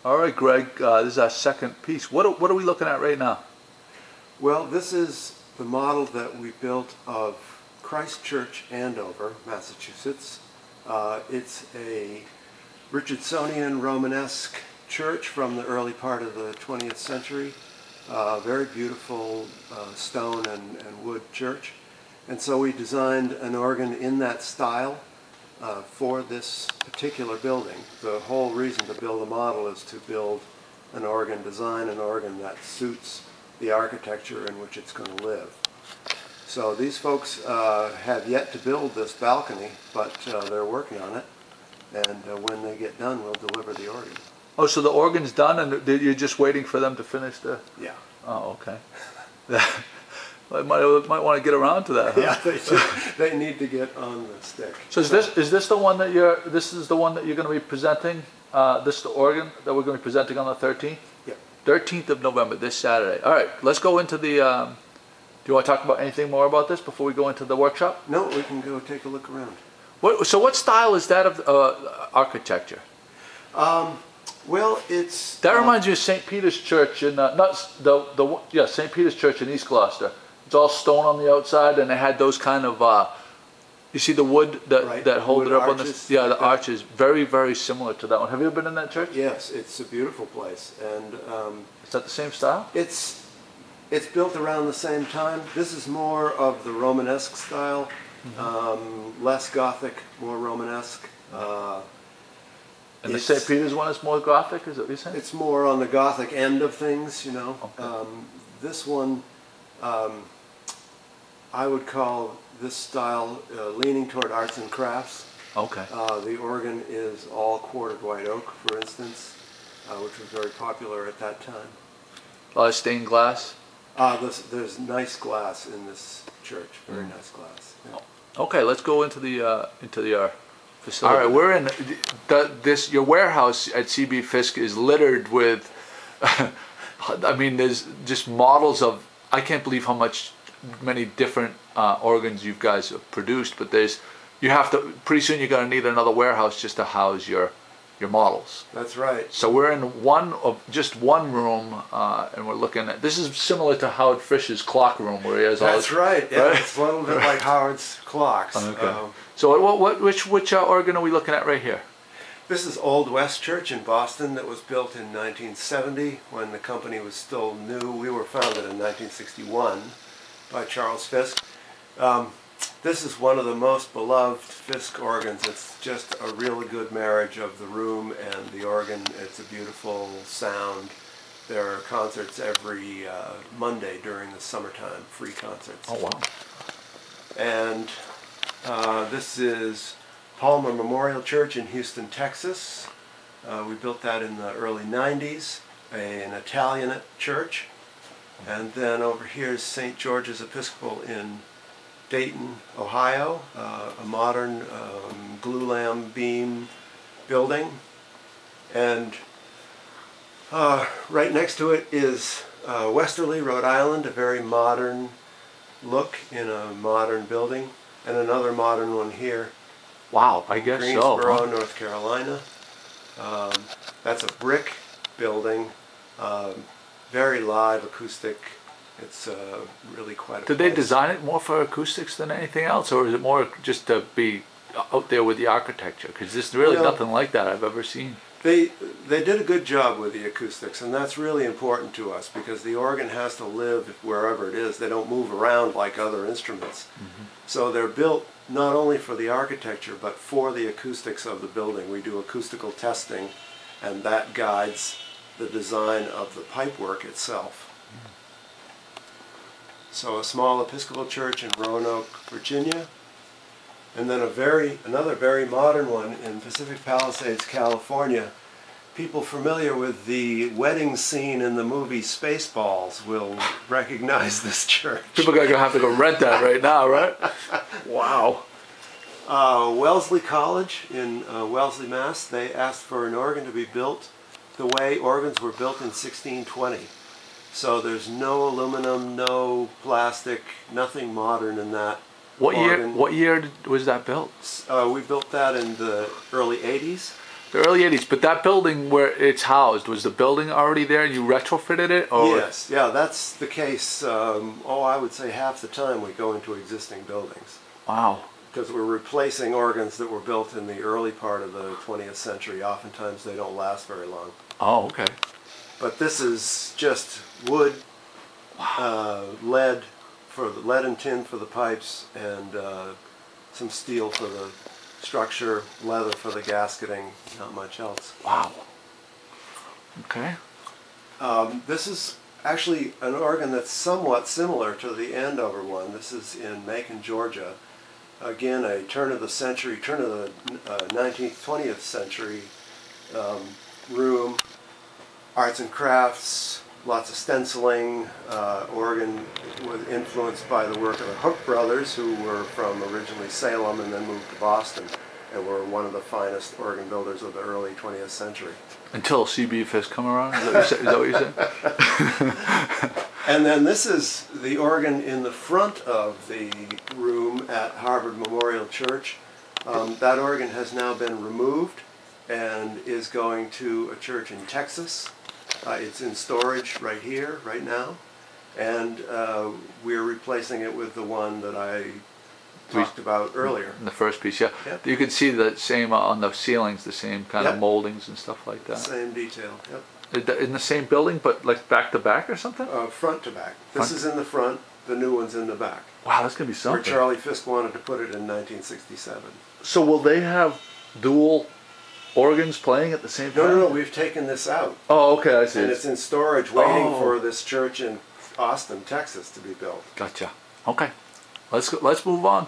All right, Greg, this is our second piece. What are we looking at right now? Well, this is the model that we built of Christ Church, Andover, Massachusetts. It's a Richardsonian Romanesque church from the early part of the 20th century. Very beautiful stone and wood church. And so we designed an organ in that style for this particular building. The whole reason to build a model is to build an organ, design an organ that suits the architecture in which it's going to live. So these folks have yet to build this balcony, but they're working on it. And when they get done, we'll deliver the organ. Oh, so the organ's done and you're just waiting for them to finish the... Yeah. Oh, okay. I might want to get around to that, huh? Yeah, they need to get on the stick. So is this the one that this is the one that you're going to be presenting, this is the organ that we're going to be presenting on the 13th? Yeah. 13th of November, this Saturday. All right, let's go into the, do you want to talk about anything more about this before we go into the workshop? No, we can go take a look around. So what style is that of architecture? Well, it's... That reminds me of St. Peter's Church in, St. Peter's Church in East Gloucester. It's all stone on the outside, and it had those kind of, you see the wood that hold wood it up arches, on this? Yeah, the arches. Very, very similar to that one. Have you ever been in that church? Yes, it's a beautiful place. And is that the same style? It's built around the same time. This is more of the Romanesque style, less Gothic, more Romanesque. And the St. Peter's one is more Gothic, is that what you're saying? It's more on the Gothic end of things, you know. Okay. This one, I would call this style leaning toward arts and crafts. Okay. The organ is all quartered white oak, for instance, which was very popular at that time. A lot of stained glass? There's nice glass in this church, very nice glass. Yeah. Okay, let's go into the facility. All right, we're in your warehouse at CB Fisk is littered with, I mean, there's just models of, I can't believe how many different organs you guys have produced, but pretty soon you're going to need another warehouse just to house your models. That's right. So we're in just one room, and we're looking at, this is similar to Howard Frisch's clock room where he has all That's right. Yeah, right? It's a little bit like Howard's clocks. Okay. So which organ are we looking at right here? This is Old West Church in Boston that was built in 1970 when the company was still new. We were founded in 1961 by Charles Fisk. This is one of the most beloved Fisk organs. It's just a really good marriage of the room and the organ. It's a beautiful sound. There are concerts every Monday during the summertime, free concerts. Oh, wow. And this is Palmer Memorial Church in Houston, Texas. We built that in the early 90s, an Italianate church. And then over here is St. George's Episcopal in Dayton, Ohio, a modern glue-lam beam building. And right next to it is Westerly, Rhode Island, a very modern look in a modern building. And another modern one here. Wow, I guess so. Greensboro, North Carolina. That's a brick building, very live, acoustic. It's really quite a Did they design it more for acoustics than anything else, or is it more just to be out there with the architecture? Because there's really nothing like that I've ever seen. They did a good job with the acoustics, and that's really important to us because the organ has to live wherever it is. They don't move around like other instruments. So they're built not only for the architecture, but for the acoustics of the building. We do acoustical testing, and that guides the design of the pipework itself. So a small Episcopal church in Roanoke, Virginia, and then another very modern one in Pacific Palisades, California. People familiar with the wedding scene in the movie Spaceballs will recognize this church. People are going to have to go rent that right now, right? Wow. Wellesley College in Wellesley, Mass. They asked for an organ to be built the way organs were built in 1620. So there's no aluminum, no plastic, nothing modern in that. What year was that built? We built that in the early 80s. The early 80s, but that building where it's housed, was the building already there and you retrofitted it? Or? Yes, yeah, that's the case. I would say half the time we go into existing buildings. Wow. Because we're replacing organs that were built in the early part of the 20th century. Oftentimes they don't last very long. Oh, okay. But this is just wood, lead and tin for the pipes, and some steel for the structure, leather for the gasketing, not much else. Wow. Okay. This is actually an organ that's somewhat similar to the Andover one. This is in Macon, Georgia. Again, a turn of the 19th, 20th century room, arts and crafts, lots of stenciling, organ was influenced by the work of the Hook brothers, who were from originally Salem and then moved to Boston, and were one of the finest organ builders of the early 20th century. Until C.B. Fisk come around? Is that what you said? And then this is the organ in the front of the room at Harvard Memorial Church. That organ has now been removed and is going to a church in Texas. It's in storage right here, right now, and we're replacing it with the one that I talked about earlier. In the first piece, yeah. Yep. You can see the same on the ceilings, the same kind of moldings and stuff like that. Same detail, yep. In the same building, but like back to back or something? Front to back. This is in the front, the new one's in the back. Wow, that's going to be something. Where Charlie Fisk wanted to put it in 1967. So will they have dual organs playing at the same time? No, we've taken this out. Oh, okay, I see. And it's in storage waiting for this church in Austin, Texas to be built. Gotcha. Okay. Let's move on.